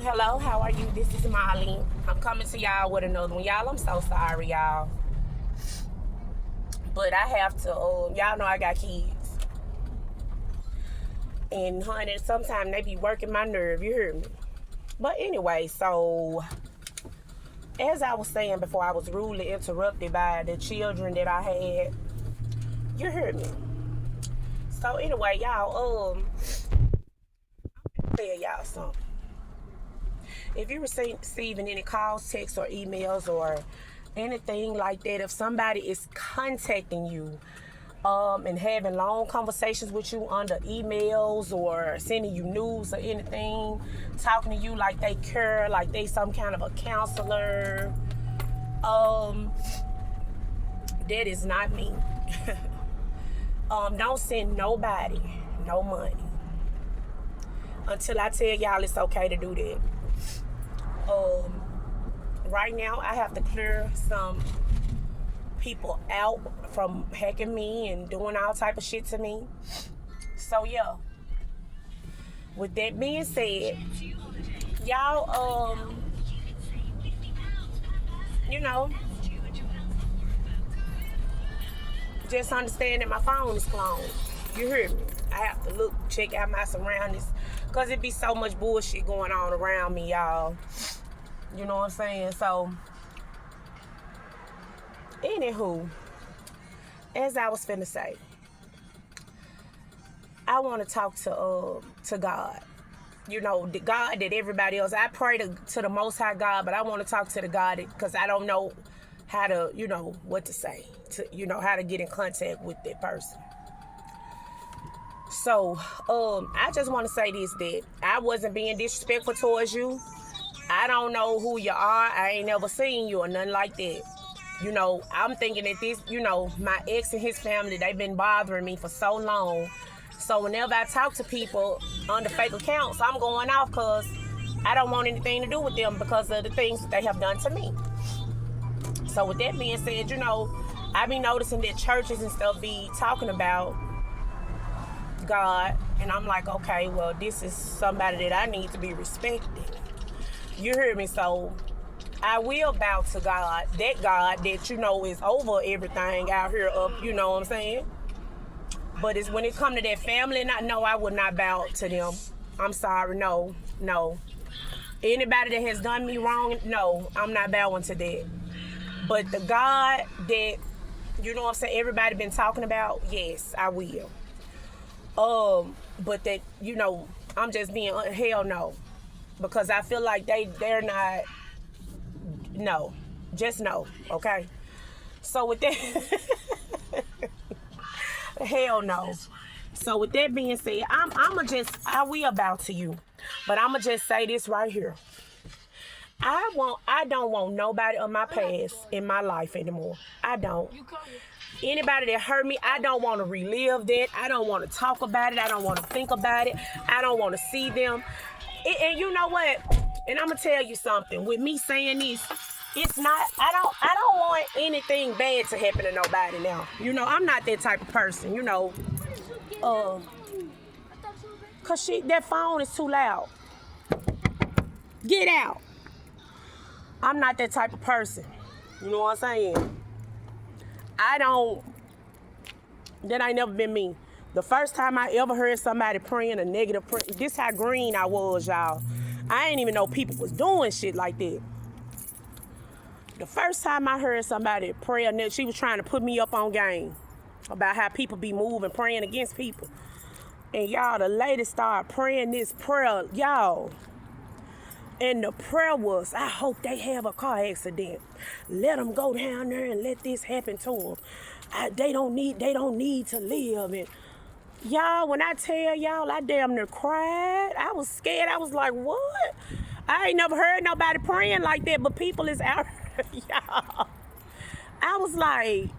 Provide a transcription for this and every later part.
Hello, how are you? This is Molly. I'm coming to y'all with another one. Y'all, I'm so sorry, y'all. But I have to, y'all know I got kids. And honey, sometimes they be working my nerve, you hear me? But anyway, so as I was saying before, I was rudely interrupted by the children that I had. You heard me? So anyway, y'all, I'll tell y'all something. If you're receiving any calls, texts, or emails, or anything like that, if somebody is contacting you and having long conversations with you under emails or sending you news or anything, talking to you like they care, like they some kind of a counselor, that is not me. Don't send nobody no money until I tell y'all it's okay to do that. Right now I have to clear some people out from hacking me and doing all type of shit to me. So yeah. With that being said, y'all you know, just understand that my phone is cloned. You hear me? I have to look, check out my surroundings, because it be so much bullshit going on around me, y'all. You know what I'm saying? So, anywho, as I was finna say, I want to talk to God. You know, the God that everybody else. I pray to the Most High God, but I want to talk to the God because I don't know how to, you know, what to say. How to get in contact with that person. So, I just want to say this, that I wasn't being disrespectful towards you. I don't know who you are. I ain't never seen you or nothing like that. You know, I'm thinking that this, my ex and his family, they've been bothering me for so long. So whenever I talk to people under fake accounts, I'm going off because I don't want anything to do with them because of the things that they have done to me. So with that being said, I be noticing that churches and stuff be talking about God, and I'm like, okay, well, this is somebody that I need to be respected. You hear me? So I will bow to God that is over everything out here up, you know what I'm saying? But it's when it come to that family, and I would not bow to them. I'm sorry, no. Anybody that has done me wrong, no, I'm not bowing to that. But the God that, you know what I'm saying, everybody been talking about, yes, I will. But that, I'm just being, hell no. Because I feel like they're not, no. Just no, okay? So with that, hell no. So with that being said, I will bow to you. But I'ma just say this right here. I don't want nobody of my past in my life anymore. I don't. Anybody that hurt me, I don't want to relive that. I don't want to talk about it. I don't want to think about it. I don't want to see them. And you know what? And I'm gonna tell you something. With me saying this, it's not. I don't want anything bad to happen to nobody now. I'm not that type of person. Cause that phone is too loud. Get out. I'm not that type of person. You know what I'm saying? That ain't never been me. The first time I ever heard somebody praying a negative prayer, this how green I was, y'all. I ain't even know people was doing shit like that. The first time I heard somebody pray, she was trying to put me up on game about how people be moving, praying against people. And y'all, the lady started praying this prayer, y'all. And the prayer was, I hope they have a car accident. Let them go down there and let this happen to them. They don't need to live. And y'all, when I tell y'all, I damn near cried. I was scared. I was like, what? I ain't never heard nobody praying like that, but people is out here, y'all. I was like,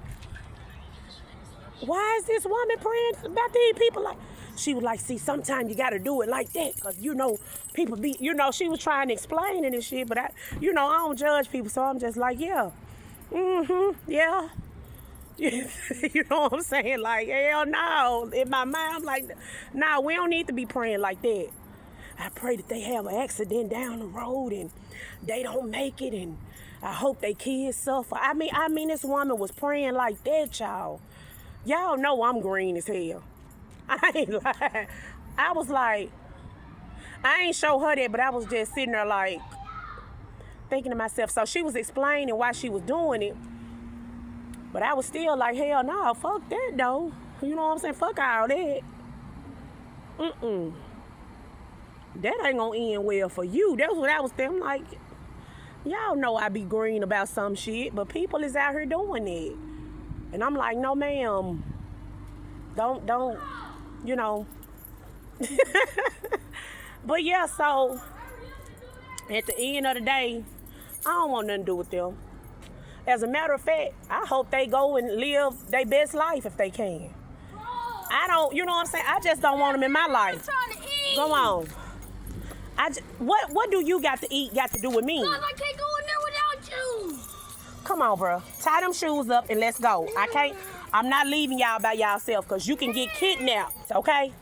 why is this woman praying about these people? Like, she was like, see, sometimes you got to do it like that because, people be, she was trying to explain it and shit, but I don't judge people, so I'm just like, yeah, yeah. You know what I'm saying? Like, hell no. In my mind, I'm like, nah, we don't need to be praying like that. I pray that they have an accident down the road and they don't make it, and I hope they kids suffer. I mean, this woman was praying like that, y'all. Y'all know I'm green as hell. I ain't lying. I was like, I ain't show her that, but I was just sitting there like, thinking to myself. So she was explaining why she was doing it, but I was still like, hell no, fuck that though. You know what I'm saying? Fuck all that. That ain't gonna end well for you. That's what I was thinking. I'm like, y'all know I be green about some shit, but people is out here doing it. And I'm like, no ma'am. Don't, you know. But yeah, so at the end of the day, I don't want nothing to do with them. As a matter of fact, I hope they go and live their best life if they can. I don't, you know what I'm saying? I just don't want them in my life. Go on. What do you got to eat got to do with me? Mom, I can't go in there without you. Come on, bro. Tie them shoes up and let's go. I'm not leaving y'all by yourself because you can get kidnapped, okay?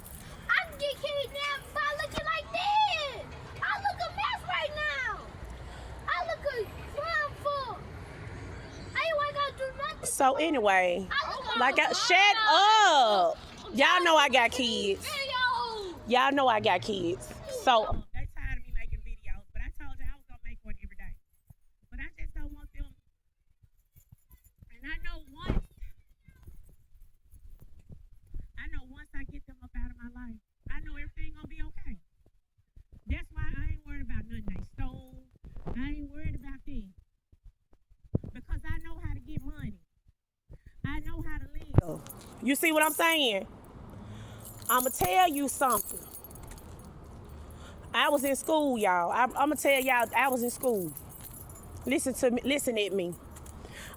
I can get kidnapped by looking like this. I look a mess right now. I look a crime full. I ain't gonna do nothing. So anyway, shut up. Y'all know I got kids. Y'all know I got kids. So they tired of me making videos, but I told you I was gonna make one every day. But I just don't want them. And I know once I get them up out of my life, I know everything gonna be okay. That's why I ain't worried about nothing they stole. I ain't worried about that. Because I know how to get money. I know how to live. You see what I'm saying? I'ma tell you something. I was in school, y'all. I'ma tell y'all, I was in school. Listen at me.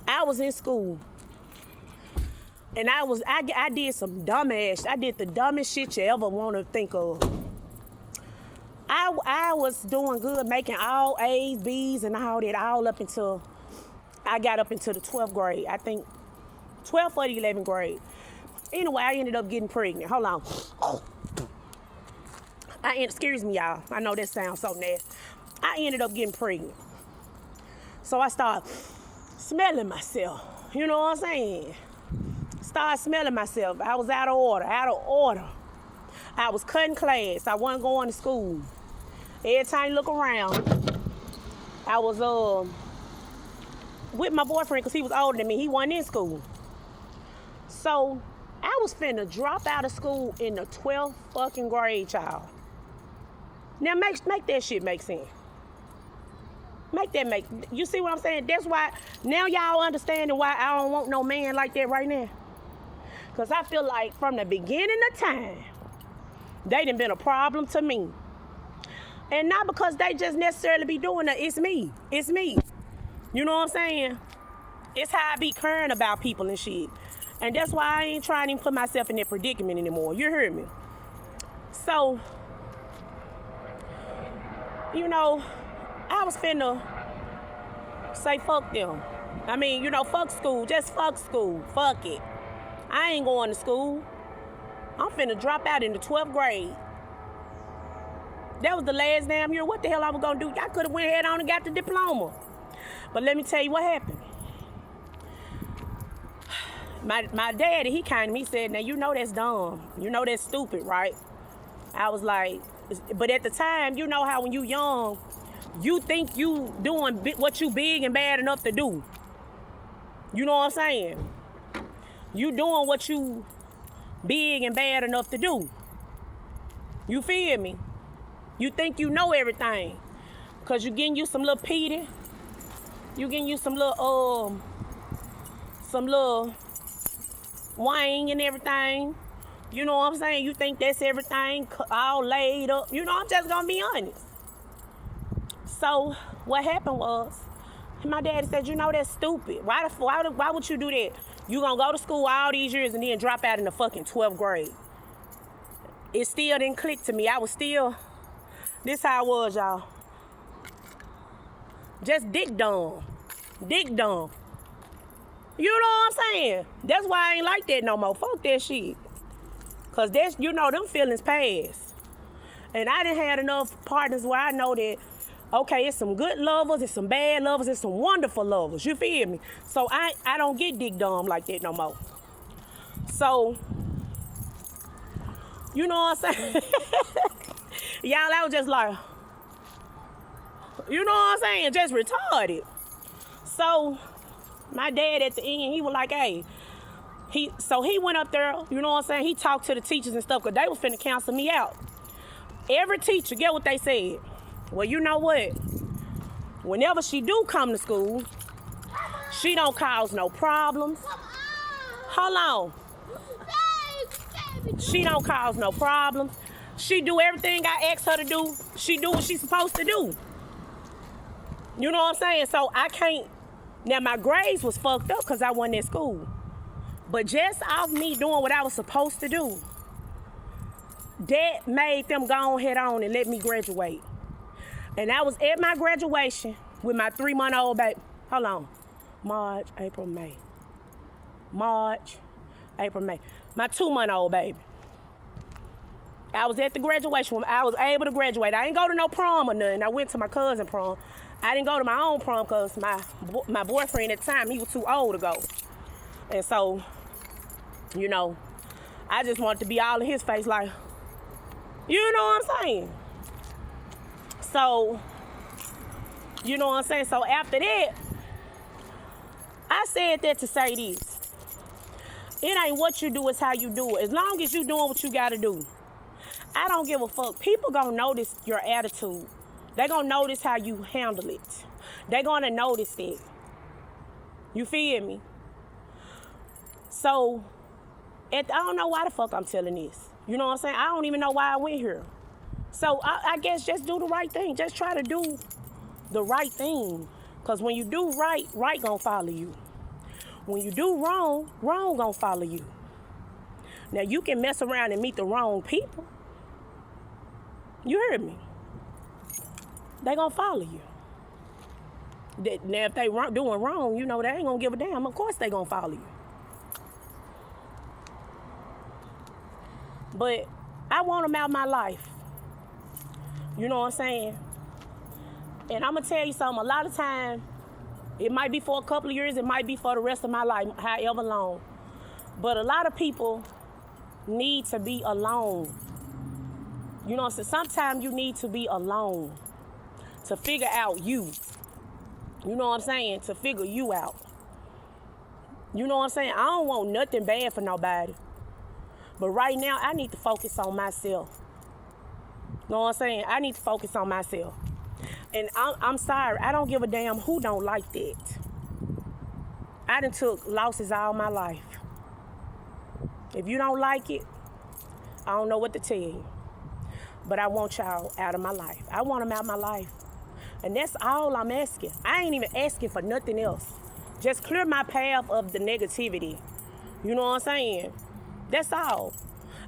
I was in school. And I did some I did the dumbest shit you ever want to think of. I was doing good, making all A's, B's, and all that, all up until I got up into the 12th grade. I think 12th or the 11th grade. Anyway, I ended up getting pregnant. Hold on. Excuse me, y'all. I know that sounds so nasty. I ended up getting pregnant. So I started smelling myself. You know what I'm saying? Started smelling myself. I was out of order. I was cutting class. I wasn't going to school. Every time you look around, I was with my boyfriend because he was older than me. He wasn't in school. So I was finna drop out of school in the 12th fucking grade, y'all. Now make that shit make sense. You see what I'm saying? That's why now y'all understanding why I don't want no man like that right now. Because I feel like from the beginning of time, they done been a problem to me. And not because they just necessarily be doing it. It's me. You know what I'm saying? It's how I be caring about people and shit. And that's why I ain't trying to even put myself in that predicament anymore. You heard me? So, you know, I was finna say fuck them. I mean, you know, fuck school. Just fuck school. Fuck it. I ain't going to school. I'm finna drop out in the 12th grade. That was the last damn year. What the hell I was gonna do? I could have went ahead on and got the diploma. But let me tell you what happened. My daddy, he came to me, said, now you know that's dumb. You know that's stupid, right? I was like, but at the time, you know how when you young, you think you doing what you big and bad enough to do. You know what I'm saying? You doing what you big and bad enough to do. You feel me? You think you know everything. Cause you getting you some little Petey. You getting you some little wine and everything. You know what I'm saying? You think that's everything all laid up. You know, I'm just gonna be honest. So what happened was, my daddy said, you know that's stupid. Why would you do that? You gonna go to school all these years and then drop out in the fucking 12th grade. It still didn't click to me. This how I was, y'all. Just dick dumb. You know what I'm saying? That's why I ain't like that no more. Fuck that shit. Cause that's, you know, them feelings pass. And I didn't have enough partners where I know that, okay, it's some good lovers, it's some bad lovers, it's some wonderful lovers. You feel me? So I don't get dick dumb like that no more. So, you know what I'm saying? Y'all, I was just like, you know what I'm saying? Just retarded. So, my dad at the end, he was like, hey, he went up there, you know what I'm saying? He talked to the teachers and stuff because they was finna cancel me out. Every teacher, get what they said? Well, you know what? Whenever she do come to school, she don't cause no problems. Hold on. She don't cause no problems. She do everything I asked her to do. She do what she's supposed to do. You know what I'm saying? So I can't. Now my grades was fucked up because I wasn't at school. But just off me doing what I was supposed to do, that made them go ahead on and let me graduate. And I was at my graduation with my 3-month-old baby. Hold on. March, April, May. March, April, May. My 2-month-old baby. I was at the graduation. I was able to graduate. I didn't go to no prom or nothing. I went to my cousin's prom. I didn't go to my own prom because my boyfriend at the time, he was too old to go. And so, you know, I just wanted to be all in his face like, you know what I'm saying? So, you know what I'm saying? So after that, I said that to say this. It ain't what you do, it's how you do it. As long as you doing what you gotta do. I don't give a fuck. People gonna notice your attitude. They gonna notice how you handle it. They gonna notice it. You feel me? So, I don't know why the fuck I'm telling this. You know what I'm saying? I don't even know why I went here. So, I guess just do the right thing. Just try to do the right thing. Because when you do right, right gonna follow you. When you do wrong, wrong gonna follow you. Now, you can mess around and meet the wrong people. You heard me? They gonna follow you. Now, if they doing wrong, you know, they ain't gonna give a damn. Of course they gonna follow you. But I want them out of my life. You know what I'm saying? And I'm gonna tell you something. A lot of time, it might be for a couple of years. It might be for the rest of my life, however long. But a lot of people need to be alone. You know what I'm saying? Sometimes you need to be alone to figure out you. You know what I'm saying? To figure you out. You know what I'm saying? I don't want nothing bad for nobody. But right now, I need to focus on myself. You know what I'm saying? I need to focus on myself. And I'm sorry. I don't give a damn who don't like that. I done took losses all my life. If you don't like it, I don't know what to tell you. But I want y'all out of my life. I want them out of my life. And that's all I'm asking. I ain't even asking for nothing else. Just clear my path of the negativity. You know what I'm saying? That's all.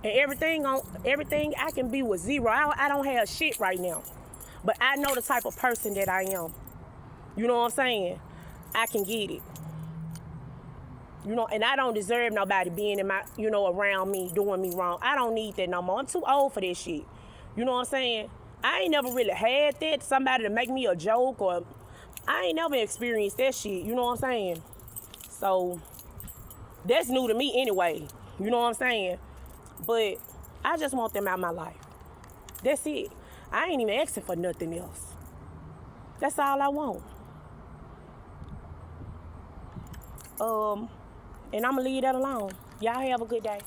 And everything I can be with zero. I don't have shit right now. But I know the type of person that I am. You know what I'm saying? I can get it. You know, and I don't deserve nobody being in my, you know, around me, doing me wrong. I don't need that no more. I'm too old for this shit. You know what I'm saying? I ain't never really had that, somebody to make me a joke, or I ain't never experienced that shit. You know what I'm saying? So, that's new to me anyway. You know what I'm saying? But I just want them out of my life. That's it. I ain't even asking for nothing else. That's all I want. And I'm going to leave that alone. Y'all have a good day.